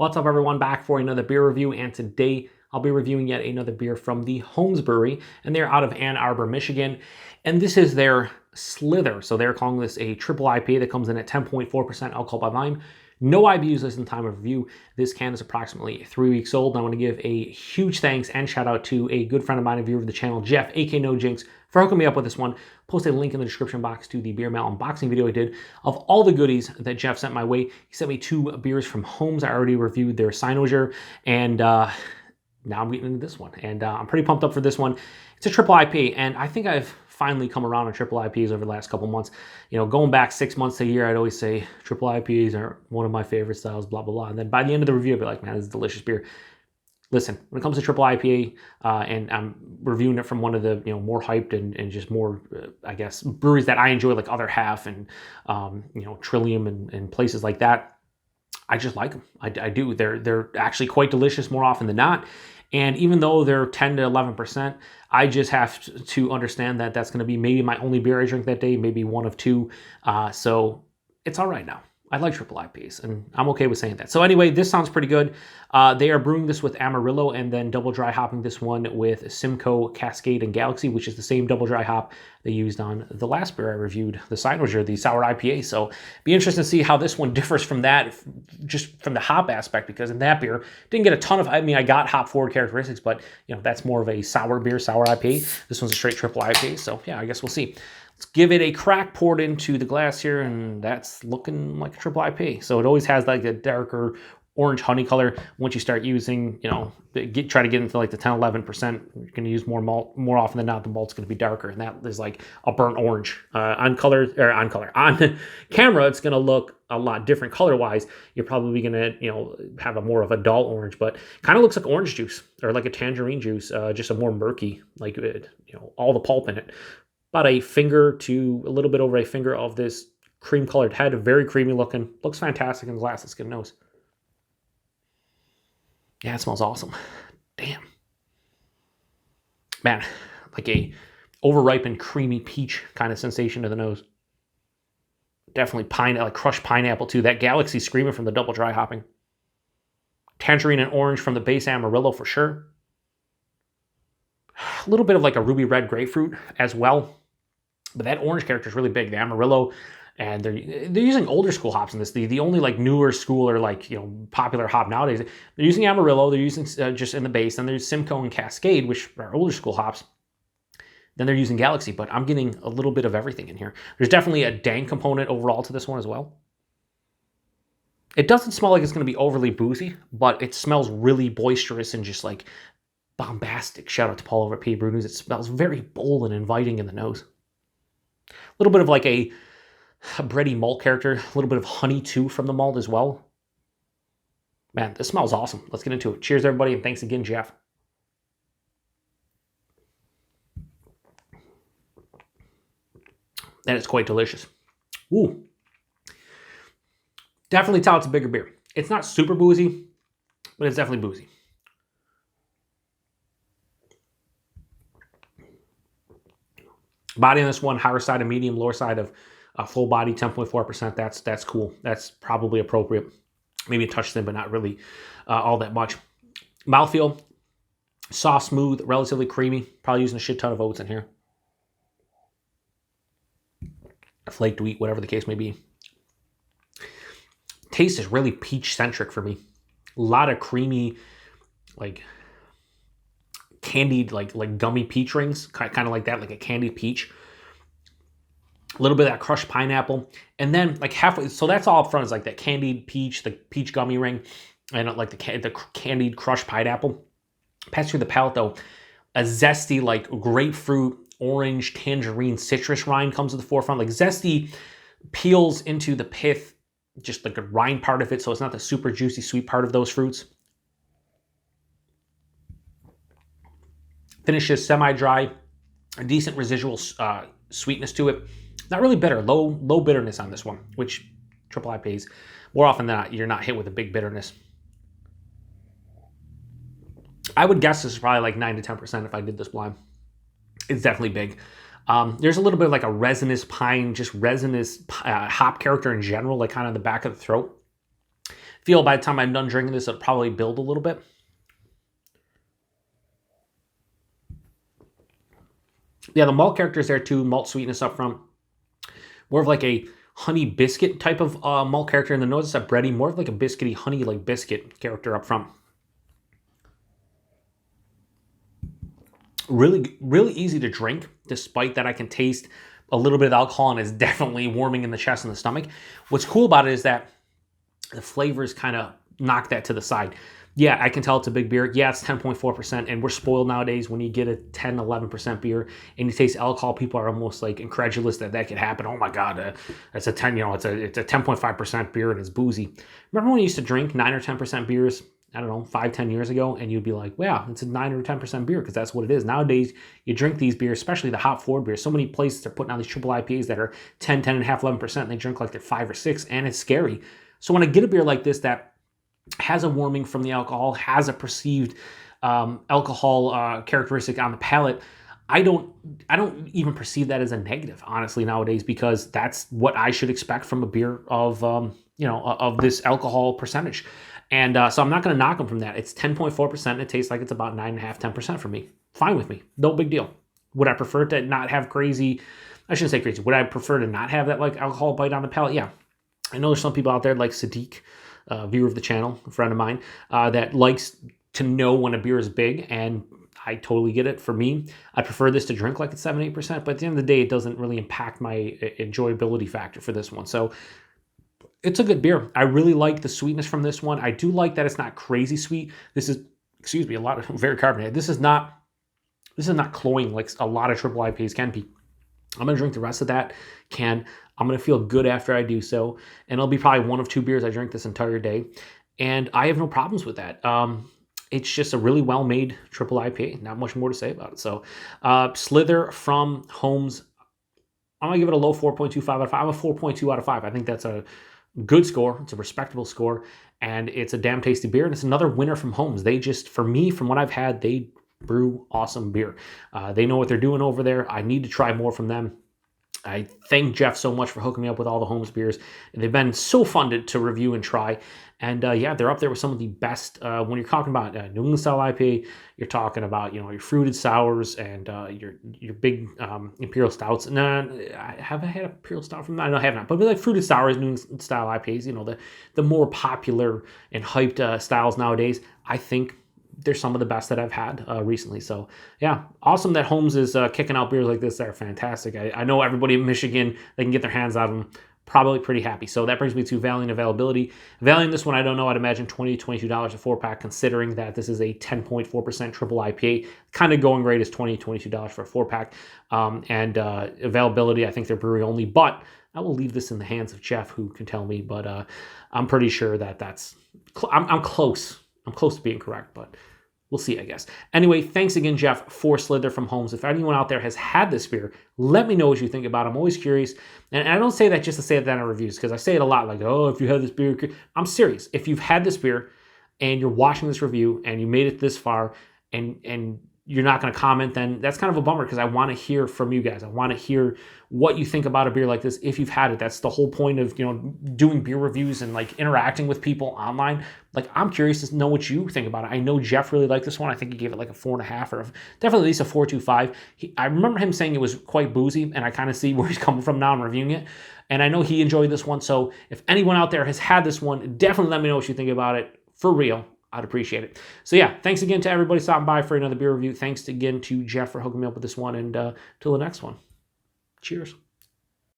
What's up, everyone? Back for another beer review, and today I'll be reviewing yet another beer from the HOMES Brewery, and they're out of Ann Arbor, Michigan, and this is their SLITHER. So they're calling this a triple IPA that comes in at 10.4% alcohol by volume. No IBUs listed in time of review. This can is approximately 3 weeks old. And I want to give a huge thanks and shout out to a good friend of mine, a viewer of the channel, Jeff, aka NoJinx, for hooking me up with this one. Post a link in the description box to the beer mail unboxing video I did of all the goodies that Jeff sent my way. He sent me 2 beers from HOMES. I already reviewed their SLITHER, and now I'm getting into this one. And I'm pretty pumped up for this one. It's a triple IPA, and I think I've finally come around on triple IPAs over the last couple months. You know, going back 6 months to a year, I'd always say triple IPAs are one of my favorite styles, blah, blah, blah. And then by the end of the review, I'd be like, man, this is delicious beer. Listen, when it comes to triple IPA, and I'm reviewing it from one of the more hyped and just more, I guess, breweries that I enjoy, like Other Half and Trillium and places like that. I just like them. I do. They're actually quite delicious more often than not. And even though they're 10 to 11%, I just have to understand that that's going to be maybe my only beer I drink that day, maybe one of 2. So it's all right now. I like triple IPAs, and I'm okay with saying that. So anyway, this sounds pretty good. They are brewing this with Amarillo and then double dry hopping this one with Simcoe, Cascade, and Galaxy, which is the same double dry hop they used on the last beer I reviewed, the SLITHER, the sour IPA. So be interesting to see how this one differs from that, just from the hop aspect, because in that beer, didn't get a ton of, I got hop forward characteristics, but that's more of a sour beer, sour IPA. This one's a straight triple IPA. So yeah, I guess we'll see. Let's give it a crack, poured into the glass here, and that's looking like a triple IPA. So it always has like a darker orange honey color. Once you start using, try to get into like the 10, 11%, you're going to use more malt. More often than not, the malt's going to be darker, and that is like a burnt orange. On camera, it's going to look a lot different color-wise. You're probably going to, have a more of a dull orange, but kind of looks like orange juice or like a tangerine juice, just a more murky, like, all the pulp in it. About a finger to a little bit over a finger of this cream-colored head, very creamy looking. Looks fantastic in the glass. Let's get a nose. Yeah, it smells awesome. Damn. Man, like a overripened, creamy peach kind of sensation to the nose. Definitely like crushed pineapple too. That Galaxy screaming from the double dry hopping. Tangerine and orange from the base Amarillo for sure. A little bit of like a ruby red grapefruit as well. But that orange character is really big. The Amarillo, and they're using older school hops in this. The only like newer school or like popular hop nowadays, they're using Amarillo. They're using just in the base. Then there's Simcoe and Cascade, which are older school hops. Then they're using Galaxy, but I'm getting a little bit of everything in here. There's definitely a dank component overall to this one as well. It doesn't smell like it's going to be overly boozy, but it smells really boisterous and just like bombastic. Shout out to Paul over at PA Brew News. It smells very bold and inviting in the nose. A little bit of like a bready malt character. A little bit of honey too from the malt as well. Man, this smells awesome. Let's get into it. Cheers, everybody, and thanks again, Jeff. And it's quite delicious. Ooh. Definitely tell it's a bigger beer. It's not super boozy, but it's definitely boozy. Body on this one, higher side of medium, lower side of full body, 10.4%. That's cool. That's probably appropriate. Maybe a touch thin, but not really all that much. Mouthfeel, soft, smooth, relatively creamy. Probably using a shit ton of oats in here. Flaked wheat, whatever the case may be. Taste is really peach-centric for me. A lot of creamy, like candied, like gummy peach rings, kind of like that, like a candied peach. A little bit of that crushed pineapple, and then like halfway, so that's all up front is like that candied peach, the peach gummy ring, and like the candied crushed pineapple. Pass through the palate though, a zesty like grapefruit, orange, tangerine, citrus rind comes to the forefront. Like zesty peels into the pith, just like the rind part of it, so it's not the super juicy sweet part of those fruits. Finishes semi-dry, a decent residual sweetness to it. Not really bitter, low bitterness on this one, which triple IPAs, more often than not, you're not hit with a big bitterness. I would guess this is probably like 9 to 10% if I did this blind. It's definitely big. There's a little bit of like a resinous pine, just resinous hop character in general, like kind of the back of the throat. feel by the time I'm done drinking this, it'll probably build a little bit. Yeah, the malt character is there too, malt sweetness up front. More of like a honey biscuit type of malt character in the nose. It's a bready, more of like a biscuity, honey like biscuit character up front. Really, really easy to drink, despite that I can taste a little bit of alcohol and it's definitely warming in the chest and the stomach. What's cool about it is that the flavors kind of knock that to the side. Yeah, I can tell it's a big beer. Yeah, it's 10.4%, and we're spoiled nowadays when you get a 10, 11% beer and you taste alcohol. People are almost like incredulous that that could happen. Oh my God, that's a 10, it's a 10.5% beer and it's boozy. Remember when you used to drink 9 or 10% beers, I don't know, 5, 10 years ago, and you'd be like, wow, it's a 9 or 10% beer because that's what it is. Nowadays, you drink these beers, especially the hop forward beers. So many places are putting out these triple IPAs that are 10, 10.5, 11%, and they drink like they're 5 or 6, and it's scary. So when I get a beer like this that has a warming from the alcohol, has a perceived alcohol characteristic on the palate, I don't even perceive that as a negative, honestly, nowadays, because that's what I should expect from a beer of of this alcohol percentage. And so I'm not going to knock them from that. It's 10.4%. And it tastes like it's about 9.5, 10% for me. Fine with me. No big deal. Would I prefer to not have crazy? I shouldn't say crazy. Would I prefer to not have that like alcohol bite on the palate? Yeah. I know there's some people out there like Sadiq, viewer of the channel, a friend of mine, that likes to know when a beer is big, and I totally get it. For me, I prefer this to drink like it's 7, 8%, but at the end of the day, it doesn't really impact my enjoyability factor for this one. So it's a good beer. I really like the sweetness from this one. I do like that it's not crazy sweet. This is, excuse me, a lot of very carbonated. This is not cloying like a lot of triple IPAs can be. I'm going to drink the rest of that can. I'm going to feel good after I do so. And it'll be probably 1 of 2 beers I drink this entire day. And I have no problems with that. It's just a really well-made triple IPA. Not much more to say about it. So Slither from HOMES, I'm going to give it a low 4.25 out of 5. I'm a 4.2 out of 5. I think that's a good score. It's a respectable score. And it's a damn tasty beer. And it's another winner from HOMES. They just, for me, from what I've had, they brew awesome beer. They know what they're doing over there. I need to try more from them. I thank Jeff so much for hooking me up with all the HOMES beers. They've been so fun to review and try. And yeah, they're up there with some of the best. When you're talking about New England style IPA, you're talking about your fruited sours and your big imperial stouts. No, have I had a imperial stout from that? No, I have not. But like fruited sours, New England style IPAs, the more popular and hyped styles nowadays, I think they're some of the best that I've had recently. So yeah, awesome that HOMES is kicking out beers like this. They're fantastic. I know everybody in Michigan, they can get their hands on them, probably pretty happy. So that brings me to value and availability. Valuing this one, I don't know. I'd imagine $20 to $22 a 4-pack, considering that this is a 10.4% triple IPA. Kind of going rate is $20 to $22 for a 4-pack. And availability, I think they're brewery only, but I will leave this in the hands of Jeff, who can tell me. But I'm pretty sure that's I'm close. I'm close to being correct, but we'll see, I guess. Anyway, thanks again, Jeff, for Slither from HOMES. If anyone out there has had this beer, let me know what you think about it. I'm always curious. And I don't say that just to say that in reviews, because I say it a lot, like, oh, if you had this beer. I'm serious. If you've had this beer and you're watching this review and you made it this far and you're not going to comment, then that's kind of a bummer, because I want to hear from you guys. I want to hear what you think about a beer like this if you've had it. That's the whole point of doing beer reviews and like interacting with people online. Like, I'm curious to know what you think about it. I know Jeff really liked this one. I think he gave it like a 4.5 or definitely at least a 4.25. I remember him saying it was quite boozy, and I kind of see where he's coming from now in reviewing it. And I know he enjoyed this one. So if anyone out there has had this one, definitely let me know what you think about it. For real, I'd appreciate it. So yeah, thanks again to everybody stopping by for another beer review. Thanks again to Jeff for hooking me up with this one, and till the next one. Cheers.